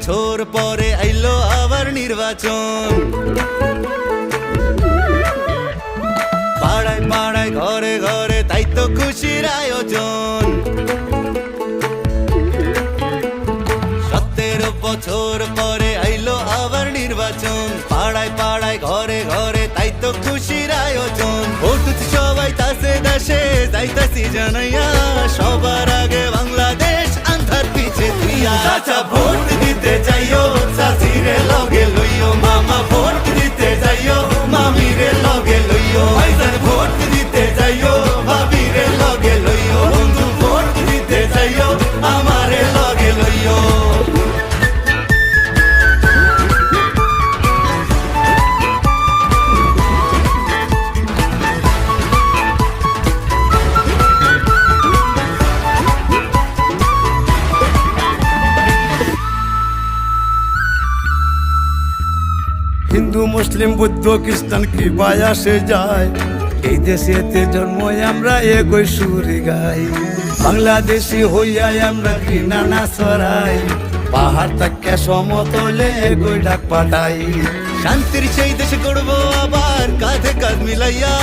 বছর পরে আইলো আবার নির্বাচন। পাড়ায় পাড়ায় ঘরে ঘরে তাই তো খুশির আয়োজন। 17 বছর পরে আইলো আবার নির্বাচন। পাড়ায় পাড়ায় ঘরে ঘরে তাই তো খুশির আয়োজন। ভোট সবাই তাসে দেশে যাইতাছি জানাইয়া, সবার আগে বাংলাদেশ আন্ধার পিছে তুইয়া। চাচা ভোট দিতে যাইও, চাচিরে লগে লইও, মামা ভোট দিতে যাইও, মামিরে লগে লইও, ভাইজান ভোট দিতে যাইও, ভাবিরে লগে লইও, বন্ধু ভোট দিতে যাইও, আমারে লগে লইও। হিন্দু মুসলিম বৌদ্ধ খ্রিস্টান কি ভাই আসে যায়, এই দেশেতে জন্ম আমরা একই সুরে গাই। বাংলাদেশি হইয়া আমরা ঘৃণা না ছড়াই, পাহাড় থেকে সমতলে একই ডাক পাঠাই। শান্তির সেই দেশ গড়বো আবার কাঁধে কাঁধ মিলাইয়া,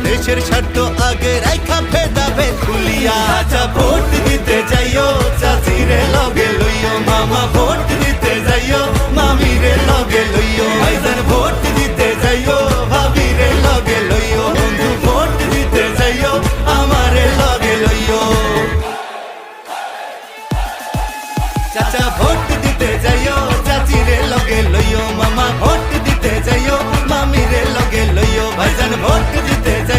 দেশের স্বার্থ আগে রাইখা ভেদা ভেদ খুলিয়া। চাচা ভোট দিতে যাইও, চাচিরে লগে লইও, মামা ভোট দিতে যাইও, মামিরে লগে লইও, ভাইজান ভোট দিতে যাইও, ভাবিরে লগে লইও, বন্ধু ভোট দিতে যাইও, আমারে লগে লইও। চাচা ভোট দিতে যাইও, চাচিরে লগে লইও, মামা ভোট দিতে যাইও, মামিরে লগে লইও, ভাইজান ভোট দিতে যাইও।